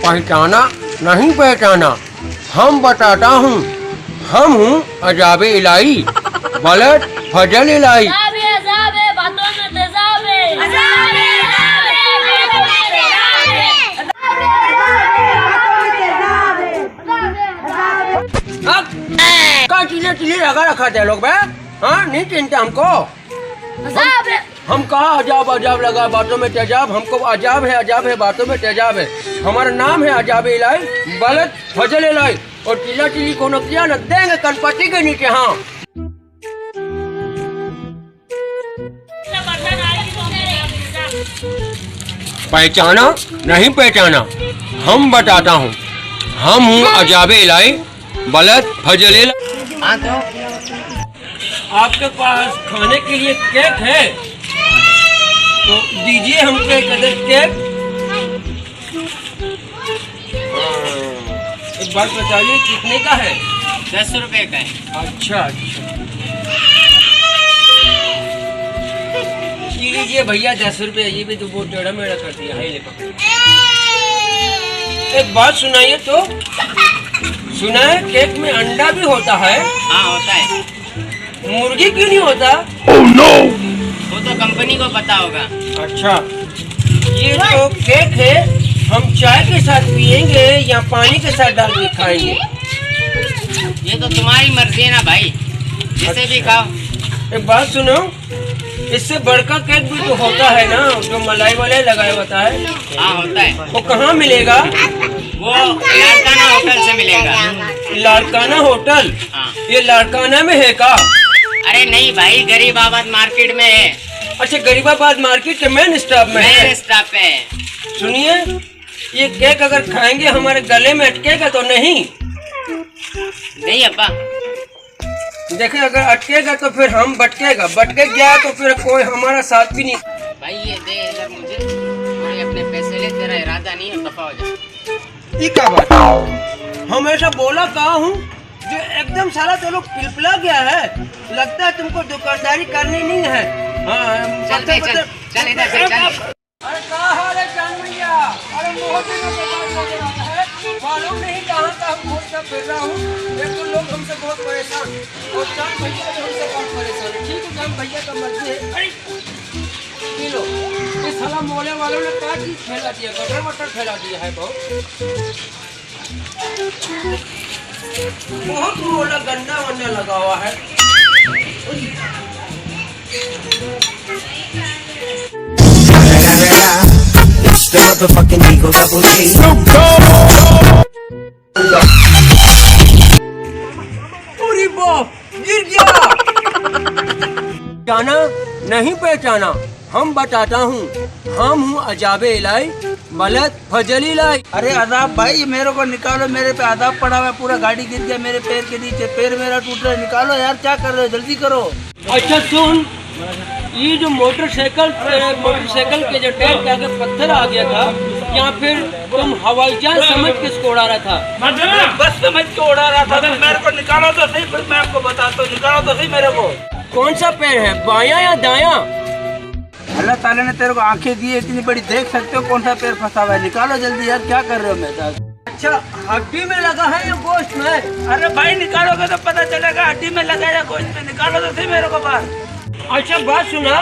पहचाना नहीं पहचाना, हम बताता हूँ, हम हूँ अजाब इलाही, बलद फजल इलाही। का चीजें चिली लगा रखा थे लोग भाई, हाँ नहीं चिंता हमको। हम कहा अजाब अजाब लगा बातों में तेजाब, हमको अजाब है बातों में तेजाब है। हमारा नाम है अजाब इलाही, बलद फजल इलाही, और चिल्ला चिल्ली को किया न देंगे गणपति के नीचे। हाँ पहचाना नहीं पहचाना, हम बताता हूँ, हम हूँ अजाब इलाही, बलद फजल इलाही। हाँ तो आपके पास खाने के लिए केक है तो दीजिए हमको एक अदर केक। एक बात बताइए कितने का है? 10 रुपए का है। अच्छा लीजिए भैया 10 रुपये। ये भी तो बहुत टेढ़ा मेढ़ा कर दिया है। एक बात सुनाइए तो, सुना है केक में अंडा भी होता है? हाँ होता है। मुर्गी क्यों नहीं होता? oh, no! वो तो कंपनी को पता होगा। अच्छा ये जो केक है हम चाय के साथ पियेंगे या पानी के साथ डाल के खाएंगे? ये तो तुम्हारी मर्जी है ना भाई, जैसे भी खाओ। एक बात सुनो, इससे बड़का केक भी तो होता है ना जो मलाई वलाई लगाया होता है? हाँ होता है। वो कहाँ मिलेगा? वो लाड़काना होटल से मिलेगा। लाड़काना होटल? हाँ। ये लाड़काना में है का? अरे नहीं भाई, गरीबाबाद मार्केट में है। अच्छा गरीबाबाद मार्केट के मेन स्टॉप में है? मेन स्टॉप पे है। सुनिए, ये केक अगर खाएंगे हमारे गले में अटकेगा तो नहीं? नहीं अब्बा। देखे अगर अटकेगा तो फिर हम बटकेगा, बटके गया तो फिर कोई हमारा साथ भी नहीं। भाई ये दे इधर मुझे, और ये अपने पैसे ले, तेरा इरादा नहीं है, दफा हो जा। ये क्या बात? हम ऐसा बोला कहा हूँ जो एकदम साला तो लोग पिलपिला गया है। लगता है तुमको दुकानदारी करनी नहीं है। हाँ चल इधर चल। अरे कहाँ हाल है जान भैया? अरे बहुत दिनों के बाद नजर आता है, मालूम नहीं कहाँ का घूमता फिर रहा हूँ। एक तो लोग हमसे बहुत परेशान, और जान भैया भी हमसे बहुत परेशान है। ठीक है जान भैया का मर्जी है। अरे लो, इस साला मोहल्ले वालों ने क्या चीज फैला दिया, गटर वटर फैला दिया है। बहुत मोहल्ला गंदा वंदा लगा हुआ है। The motherfucking Eagle Double G. अरे बाप, गिर गया। जाना नहीं पहचाना, हम बताता हूँ, हम हूँ अजाब इलाही, बलद फजल इलाही। अरे अदाब भाई, मेरे को निकालो, मेरे पे अदाब पड़ा हुआ है, पूरा गाड़ी गिर गया मेरे पैर के नीचे, पैर मेरा टूट रहा है। निकालो यार, क्या कर रहे हो, जल्दी करो। अच्छा सुन, ये जो मोटरसाइकिल के जो टैंक के आगे पत्थर आ गया था, या फिर तुम हवाई जहाज समझ के इसको उड़ा रहा था? बस समझ के उड़ा रहा था। तो मेरे को निकालो तो सही, फिर मैं आपको बताता हूँ। निकालो तो सही मेरे को। कौन सा पैर है, बायां या दायां? अल्लाह ताला ने तेरे को आंखें दी है इतनी बड़ी, देख सकते हो कौन सा पैर फंसा हुआ है। निकालो जल्दी यार, क्या कर रहे हो मेरे साथ? अच्छा हड्डी में लगा है या गोश्त में? अरे भाई निकालोगे तो पता चलेगा हड्डी में लगा या गोश्त में। निकालो तो सही मेरे को बाहर। अच्छा बात सुना,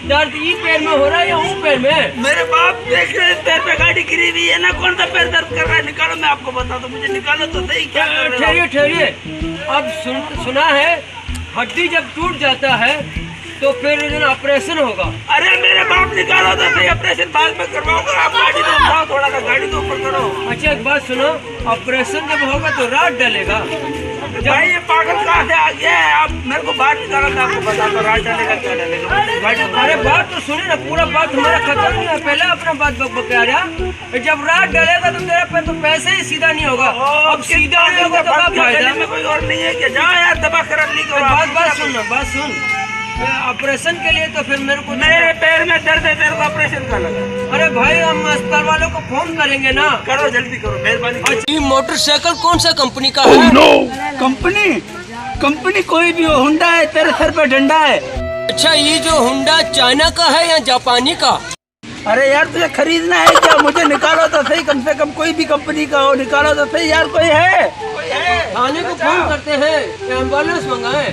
दर्द ई पैर में हो रहा है या ऊ पैर में? मेरे बाप देख रहे, पैर पे गाड़ी गिरी हुई है ना, कौन सा पैर दर्द कर रहा है? निकालो, मैं आपको बताता हूँ। मुझे निकालो तो सही, क्या कर रहे हो? ठहरिए, अब सुना है हड्डी जब टूट जाता है तो फिर ऑपरेशन होगा। अरे मेरे बाप निकालो तो सही, ऑपरेशन बाद में करवाओगे। आप गाड़ी तो उठाओ, थोड़ा सा गाड़ी तो ऊपर करो। अच्छा एक बात सुनो, ऑपरेशन जब होगा तो रात डलेगा। भाई ये पागल कहाँ से आ गया है? आप मेरे को बाहर निकालो, मैं आपको बताता हूँ रात डलेगा क्या डलेगा। अरे बात तो सुनिए ना, पूरा बात हमारा खत्म नहीं है, पहले अपना बात बक आ रहा। जब रात डलेगा तो तेरा पे तो पैसे ही सीधा नहीं होगा। अब सीधा नहीं होगा तो क्या फायदा? में कोई और नहीं है क्या? जाओ यार, दबा कर ली करो। बात सुन, ऑपरेशन के लिए तो फिर मेरे को, मेरे पैर में दर्द है, मेरे को ऑपरेशन का लगा। अरे भाई हम अस्पताल वालों को फोन करेंगे ना। करो जल्दी करो, मेहरबानी। ये मोटरसाइकिल कौन सा कंपनी का है? कंपनी कोई भी हो, हुंडा है, तेरे सर पे डंडा है। अच्छा ये जो हुंडा चाइना का है या जापानी का? अरे यार तुझे खरीदना है क्या? मुझे निकालो तो सही, कम से कम कोई भी कंपनी का हो, निकालो तो सही यार। कोई है? थाने को फोन करते हैं कि एम्बुलेंस मंगाए।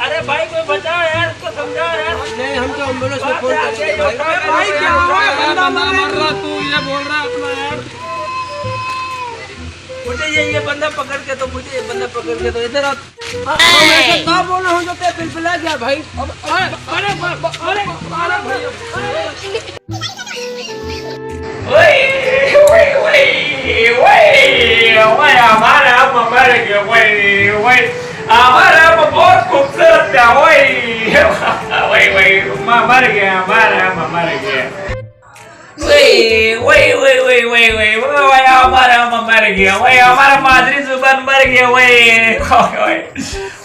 अरे भाई कोई बचाओ यार, उसको समझाओ यार। नहीं, हम तो एम्बुलेंस को फोन करेंगे भाई। भाई क्या हुआ? बंदा मर रहा, तू ये बोल रहा अपना यार। मुझे ये बंदा पकड़ के तो, मुझे ये बंदा पकड़ के तो इधर आ। हम ऐसे क्या बोल रहे हो जो ते पिलपिला गया भाई। अरे हमारा बहुत खूबसूरत था वही मर गया हमारा मर गया हमारा मर गया वही हमारा मादरी जुबान मर गया वही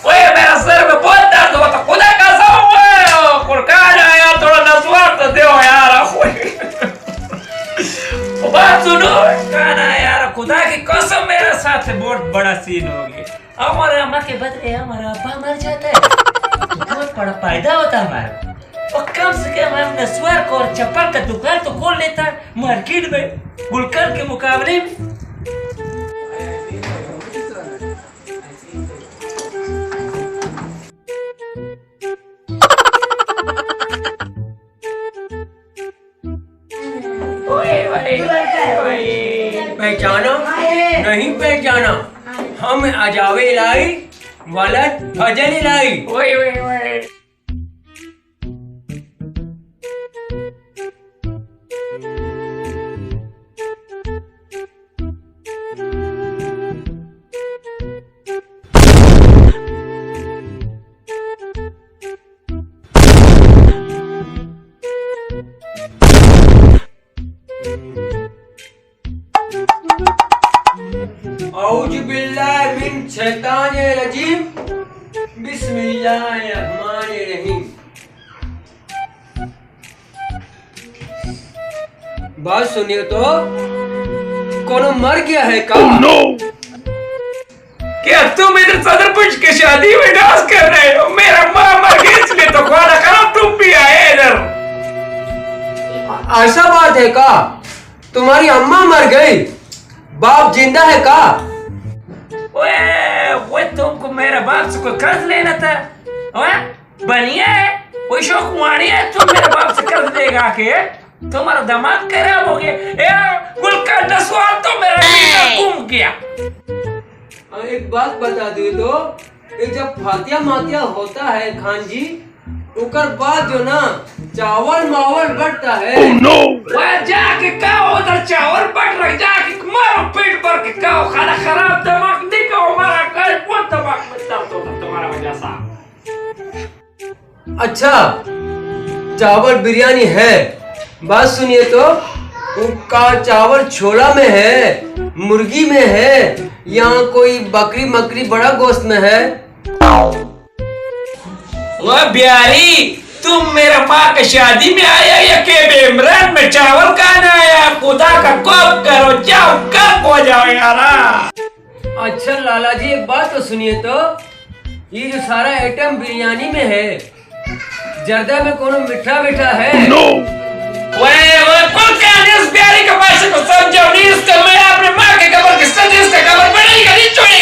मेरा सर में बहुत दर्द हुआ था खुदा का कुरकान आया थोड़ा नस्वार तो दो यार बात सुनो गाना यार खुदा की कसम मेरे साथ बहुत बड़ा सीन हो गया। हमारे अम्मा के बदले हमारा अब्बा मर जाता है तो बहुत बड़ा फायदा होता हमारा। और कम से कम हम नस्वार को और चप्पल का दुकान तो खोल लेता मार्केट में गुलकर के मुकाबले में। पहचानो नहीं पहचाना, हम अजावे लाई वलद भजन लाई। औज़ु बिल्लाहि मिन शैतानिर रजीम, बिस्मिल्लाहिर रहमानिर रहीम। बात सुनिए तो, कोनो मर गया है का? क्या तुम इधर सदरपुर की शादी में डांस कर रहे हो? मेरा माँ मर गया इसलिए तो खाना खराब तुम भी आए इधर। ऐसा बात है का? तुम्हारी अम्मा मर गई, बाप जिंदा है का? वो तुमको मेरा बाप से कोई कर्ज लेना था? बनिया है कोई शौकवानी है, तुम मेरे बाप से कर्ज देगा के? तुम्हारा दिमाग खराब हो गया। गुलका नस्वार तो मेरा बेटा घूम गया। एक बात बता दूं तो, ये जब फातिया मातिया होता है खान जी, उकर बाद जो ना चावल मावल बढ़ता है। वह जाके खाओ उधर चावल बढ़ रहा, जाके मारो पेट भर के खाओ खाना खराब दिमाग दिखाओ हमारा घर बहुत दिमाग में दर्द होता तुम्हारा वजह से। अच्छा चावल बिरयानी है, बात सुनिए तो, उनका चावल छोला में है, मुर्गी में है, यहाँ कोई बकरी मकरी बड़ा गोश्त में है? वह बिहारी तुम मेरे माँ के शादी में आया या के इमरान में चावल खाना आया? खुदा का कब करो, जाओ कब हो जाओ यार। अच्छा लाला जी एक बात तो सुनिए तो, ये जो सारा आइटम बिरयानी में है, जर्दा में कोनो मीठा मीठा है? बिहारी के पास को समझो नहीं, इसका मैं अपने माँ के कबर की सदी इसका कबर बनेगा नहीं छोड़ेगा।